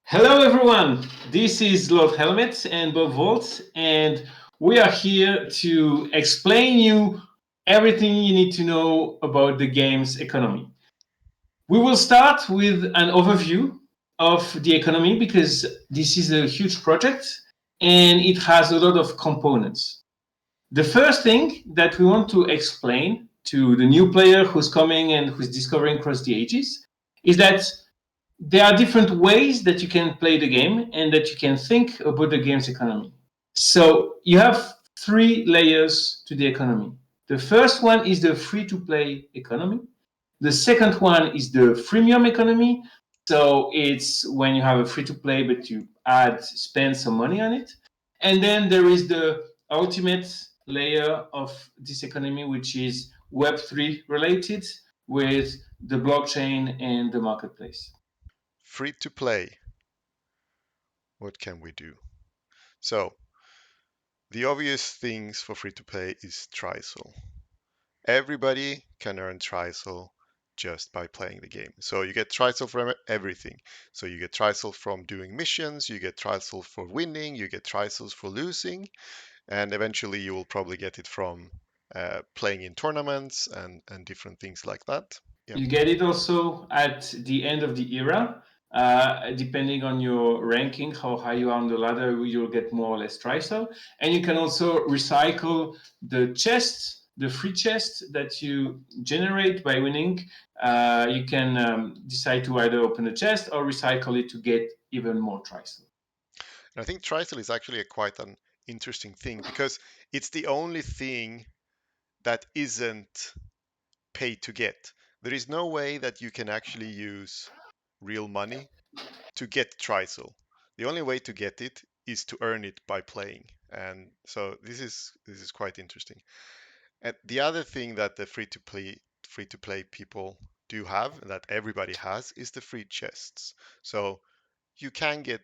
Hello, everyone. This is Lord Helmet and Bob Volt, and we are here to explain you everything you need to know about the game's economy. We will start with an overview of the economy because this is a huge project and it has a lot of components. The first thing that we want to explain to the new player who's coming and who's discovering Cross the Ages is that there are different ways that you can play the game and that you can think about the game's economy. So you have three layers to the economy. The first one is the free to play economy. The second one is the freemium economy. So it's when you have a free to play, but you spend some money on it. And then there is the ultimate layer of this economy, which is Web3 related with the blockchain and the marketplace. Free to play. What can we do? So, the obvious things for free to play is trisol. Everybody can earn trisol just by playing the game. So you get trisol from everything. So you get trisol from doing missions, you get trisol for winning, you get trisols for losing, and eventually you will probably get it from playing in tournaments and different things like that. Yeah. You get it also at the end of the era. Depending on your ranking, how high you are on the ladder, you'll get more or less trisol. And you can also recycle the chest, the free chest that you generate by winning. You can decide to either open a chest or recycle it to get even more trisol. And I think trisol is actually quite an interesting thing because it's the only thing that isn't pay to get. There is no way that you can actually use real money to get trisol. The only way to get it is to earn it by playing. And so this is quite interesting. And the other thing that the free to play people do have, and that everybody has, is the free chests. So you can get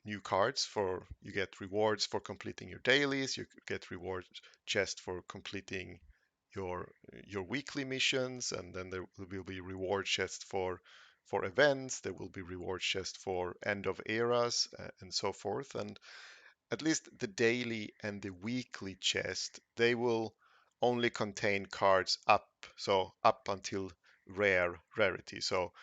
new cards for you get rewards for completing your dailies, you get rewards chest for completing your your weekly missions, and then there will be reward chest for events, there will be reward chest for end of eras, and so forth. And at least the daily and the weekly chest, they will only contain cards up until rarity. So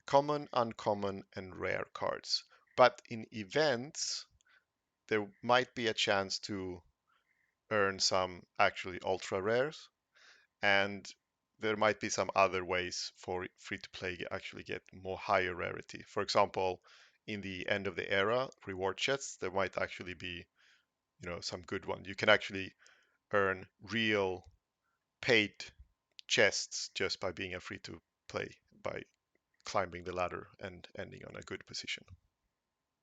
common, uncommon, and rare cards. But in events, there might be a chance to earn some actually ultra rares, and there might be some other ways for free to play actually get more higher rarity. For example, in the end of the era reward chests, there might actually be, some good one. You can actually earn real paid chests just by being a free to play, by climbing the ladder and ending on a good position.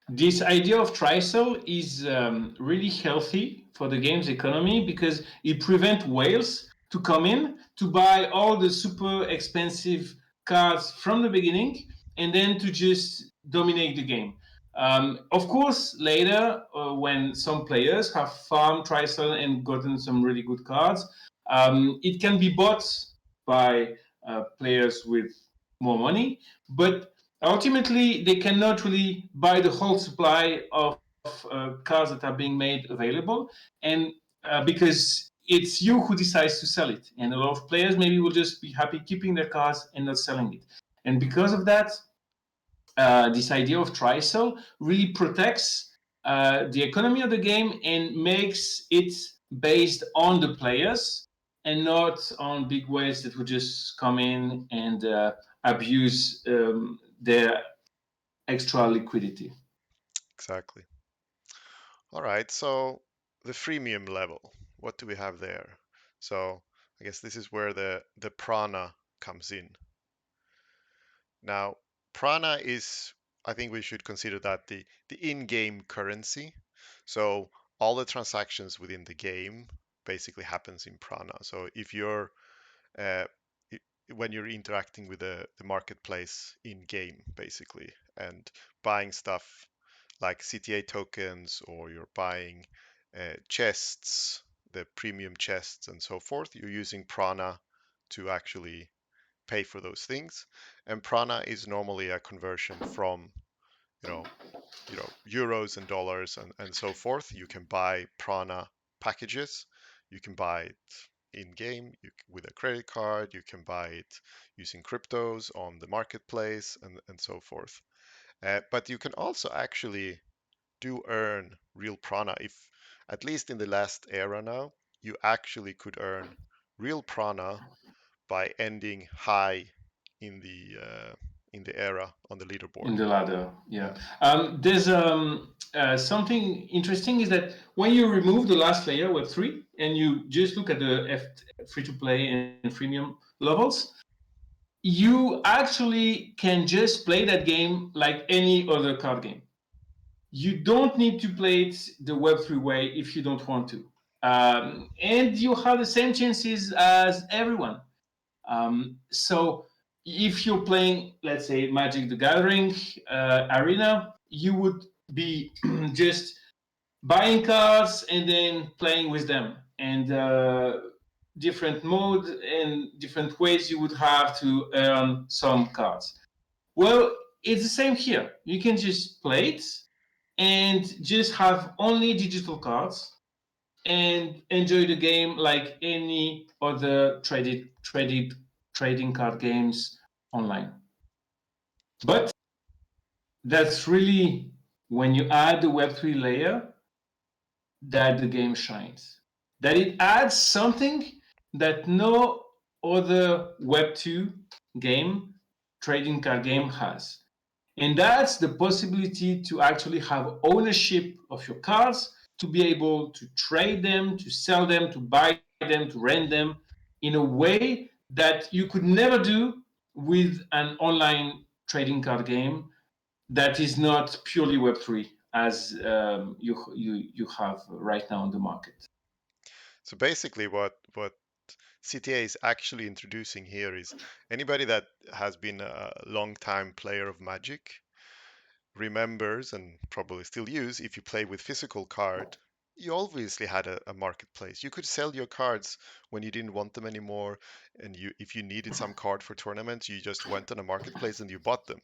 This idea of trisol is really healthy for the game's economy because it prevents whales to come in to buy all the super expensive cards from the beginning and then to just dominate the game. Of course, later, when some players have farmed trisol and gotten some really good cards, it can be bought by players with more money, but ultimately they cannot really buy the whole supply of cars that are being made available, and because it's you who decides to sell it, and a lot of players maybe will just be happy keeping their cars and not selling it. And because of that, this idea of trisol really protects the economy of the game and makes it based on the players and not on big whales that would just come in and abuse their extra liquidity. Exactly. All right, so the freemium level, what do we have there? So I guess this is where the prana comes in. Now, prana is, I think we should consider that the in-game currency. So all the transactions within the game basically happens in prana. So if you're uh, when you're interacting with the marketplace in game, basically, and buying stuff like CTA tokens, or you're buying chests, the premium chests, and so forth, you're using prana to actually pay for those things. And prana is normally a conversion from, you know, euros and dollars and so forth. You can buy Prana packages. You can buy it in game with a credit card. You can buy it using cryptos on the marketplace and so forth. But you can also actually do earn real prana. If at least in the last era now, you actually could earn real prana by ending high in the era on the leaderboard. In the ladder. Yeah. Yeah. There's something interesting is that when you remove the last layer, Web3, and you just look at the free to play and freemium levels, you actually can just play that game like any other card game. You don't need to play it the Web3 way if you don't want to. And you have the same chances as everyone. So if you're playing, let's say, Magic the Gathering arena, you would be just buying cards and then playing with them. And different mode and different ways you would have to earn some cards. Well, it's the same here. You can just play it and just have only digital cards and enjoy the game like any other trading card games online. But that's really when you add the Web3 layer that the game shines. That it adds something that no other Web2 game, trading card game has. And that's the possibility to actually have ownership of your cards, to be able to trade them, to sell them, to buy them, to rent them in a way that you could never do with an online trading card game that is not purely Web3 as you have right now on the market. So basically, what CTA is actually introducing here is anybody that has been a long time player of Magic remembers and probably still use if you play with physical card, you obviously had a marketplace. You could sell your cards when you didn't want them anymore, and you if you needed some card for tournaments, you just went on a marketplace and you bought them.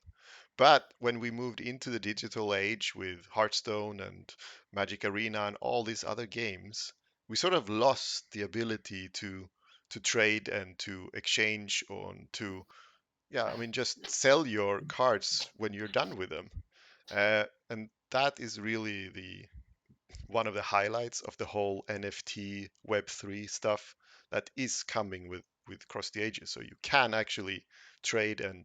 But when we moved into the digital age with Hearthstone and Magic Arena and all these other games, we sort of lost the ability to trade and to exchange on to yeah, I mean just sell your cards when you're done with them. And that is really the one of the highlights of the whole NFT Web3 stuff that is coming with Cross the Ages. So you can actually trade and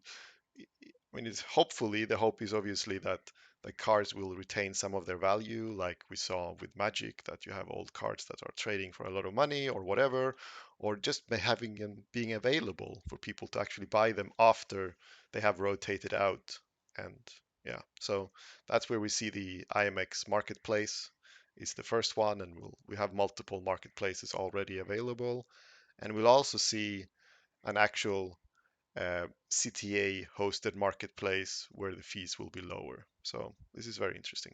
I mean, it's hopefully the hope is obviously that the cards will retain some of their value, like we saw with Magic, that you have old cards that are trading for a lot of money or whatever, or just having them being available for people to actually buy them after they have rotated out. And yeah, so that's where we see the IMX marketplace is the first one, and we have multiple marketplaces already available, and we'll also see an actual CTA hosted marketplace where the fees will be lower. So this is very interesting.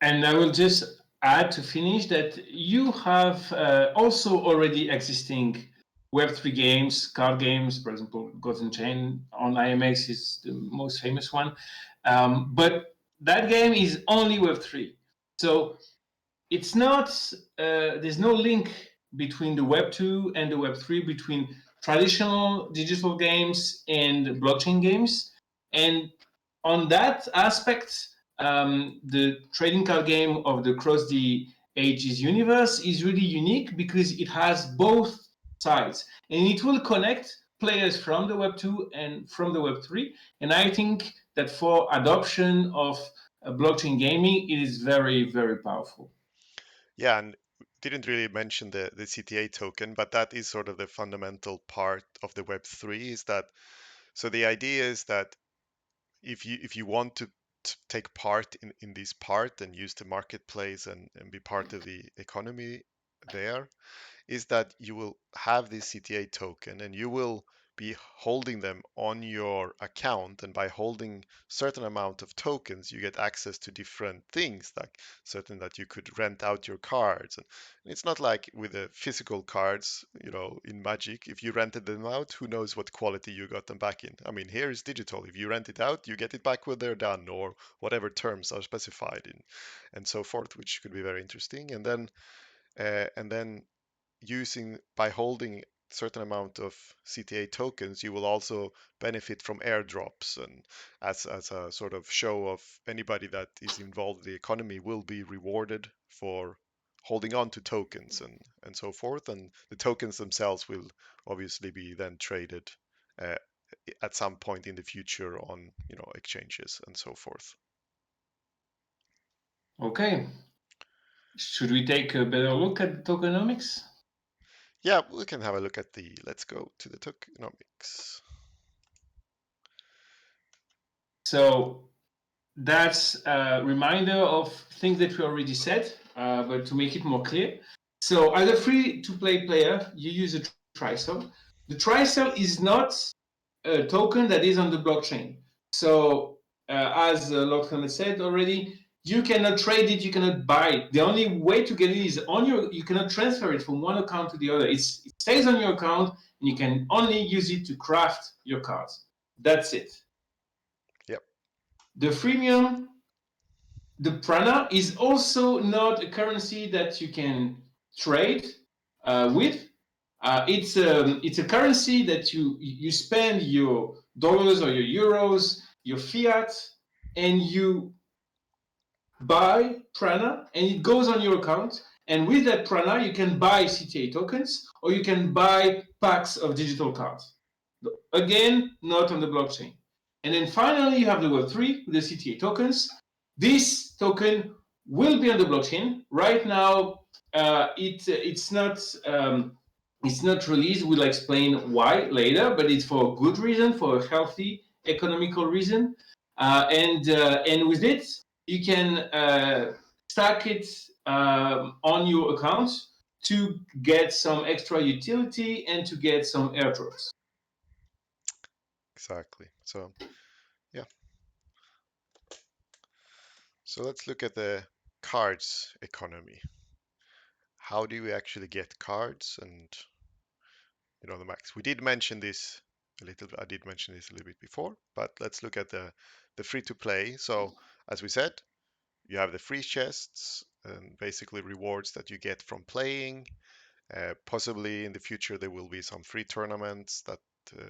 And I will just add to finish that you have also already existing Web3 games, card games, for example, Golden Chain on IMX is the most famous one. But that game is only Web3. So it's not, there's no link between the Web2 and the Web3, between traditional digital games and blockchain games. And on that aspect, the trading card game of the Cross the Ages universe is really unique because it has both sides and it will connect players from the Web 2 and from the Web 3. And I think that for adoption of blockchain gaming, it is very, very powerful. Yeah, and didn't really mention the CTA token, but that is sort of the fundamental part of the Web3 is that so the idea is that if you want to take part in this part and use the marketplace and be part of the economy there, is that you will have this CTA token and you will be holding them on your account, and by holding certain amount of tokens you get access to different things, like certain that you could rent out your cards. And it's not like with the physical cards, in Magic, if you rented them out, who knows what quality you got them back in. I mean, here is digital. If you rent it out, you get it back when they're done, or whatever terms are specified in, and so forth, which could be very interesting. And then using by holding certain amount of CTA tokens, you will also benefit from airdrops, and as a sort of show of anybody that is involved in the economy will be rewarded for holding on to tokens and so forth. And the tokens themselves will obviously be then traded uh, at some point in the future on exchanges and so forth. Okay. Should we take a better look at tokenomics? Yeah, we can have a look at let's go to the tokenomics. So that's a reminder of things that we already said, but to make it more clear. So as a free-to-play player, you use a trisel. The trisel is not a token that is on the blockchain. So as Lord Kenneth said already, you cannot trade it, you cannot buy it. The only way to get it is you cannot transfer it from one account to the other. It stays on your account, and you can only use it to craft your cards. That's it. Yep. The freemium, the prana, is also not a currency that you can trade with. It's a currency that you spend your dollars or your euros, your fiat, and you buy prana, and it goes on your account. And with that prana, you can buy CTA tokens, or you can buy packs of digital cards. Again, not on the blockchain. And then finally, you have the Web3 with the CTA tokens. This token will be on the blockchain. Right now, it's not released. We'll explain why later, but it's for a good reason, for a healthy economical reason. And with it, you can stack it on your account to get some extra utility and to get some airdrops. Exactly. So, yeah. So let's look at the cards economy. How do we actually get cards and the max? We did mention this a little. I did mention this a little bit before, but let's look at the free to play. So as we said, you have the free chests and basically rewards that you get from playing. Possibly in the future there will be some free tournaments that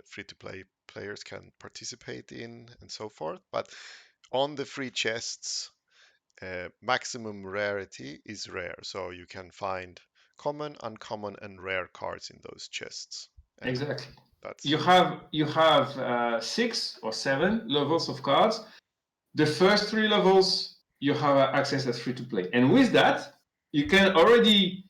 free to play players can participate in and so forth. But on the free chests, maximum rarity is rare, so you can find common, uncommon, and rare cards in those chests. And Exactly. that's You have 6 or 7 levels of cards. The first 3 levels you have access as free to play, and with that you can already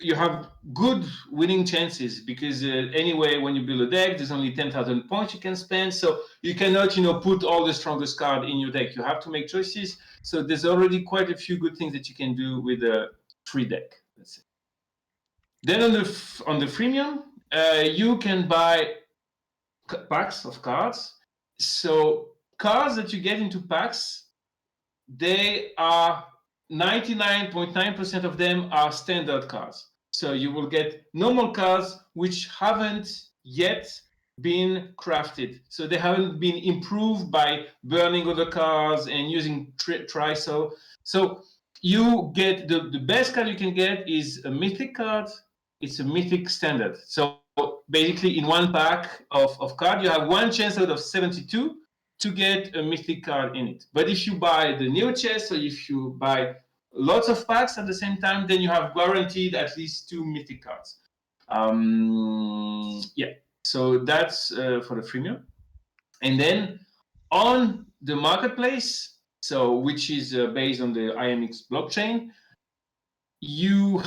you have good winning chances, because anyway, when you build a deck, there's only 10,000 points you can spend, so you cannot put all the strongest card in your deck. You have to make choices. So there's already quite a few good things that you can do with a free deck. That's it. Then on the freemium, you can buy packs of cards. So cards that you get into packs, they are 99.9% of them are standard cards. So you will get normal cards which haven't yet been crafted. So they haven't been improved by burning other cards and using trisel. So you get the best card you can get is a mythic card. It's a mythic standard. So basically, in one pack of card, you have one chance out of 72 to get a mythic card in it. But if you buy the neo chest, or if you buy lots of packs at the same time, then you have guaranteed at least 2 mythic cards. Yeah, so that's for the freemium. And then on the marketplace, so which is based on the IMX blockchain, you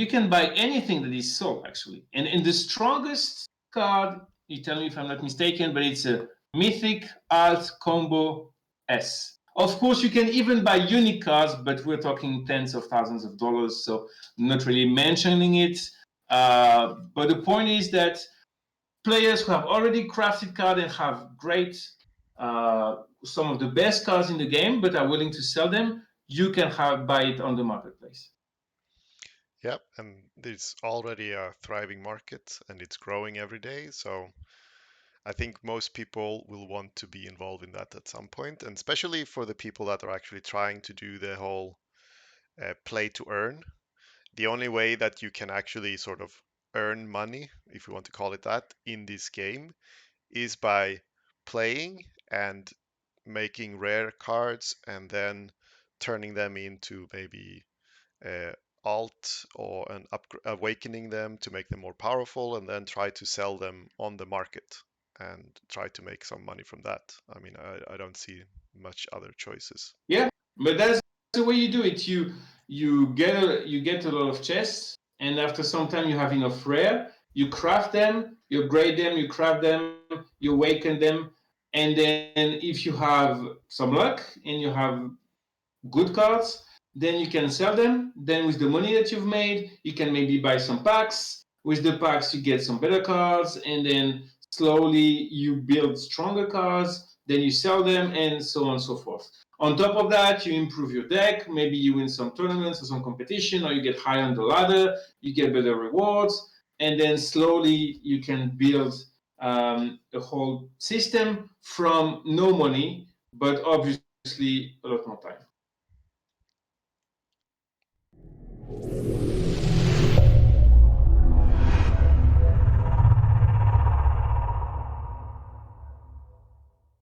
can buy anything that is sold, actually. And the strongest card, you tell me if I'm not mistaken, but it's a Mythic Alt Combo S. Of course, you can even buy unique cards, but we're talking tens of thousands of dollars, so I'm not really mentioning it. But the point is that players who have already crafted cards and have great, some of the best cards in the game, but are willing to sell them, you can buy it on the marketplace. Yep, and there's already a thriving market and it's growing every day. So I think most people will want to be involved in that at some point, and especially for the people that are actually trying to do the whole play to earn. The only way that you can actually sort of earn money, if you want to call it that, in this game is by playing and making rare cards and then turning them into maybe uh, alt or an awakening them to make them more powerful and then try to sell them on the market and try to make some money from that. I mean, I don't see much other choices. Yeah, but that's the way you do it. You get a lot of chests, and after some time you have enough rare. You craft them, you upgrade them, you craft them, you awaken them, and then if you have some luck and you have good cards, then you can sell them. Then with the money that you've made, you can maybe buy some packs. With the packs, you get some better cards, and then slowly you build stronger cards. Then you sell them, and so on and so forth. On top of that, you improve your deck. Maybe you win some tournaments or some competition, or you get higher on the ladder. You get better rewards, and then slowly you can build a whole system from no money, but obviously a lot more time.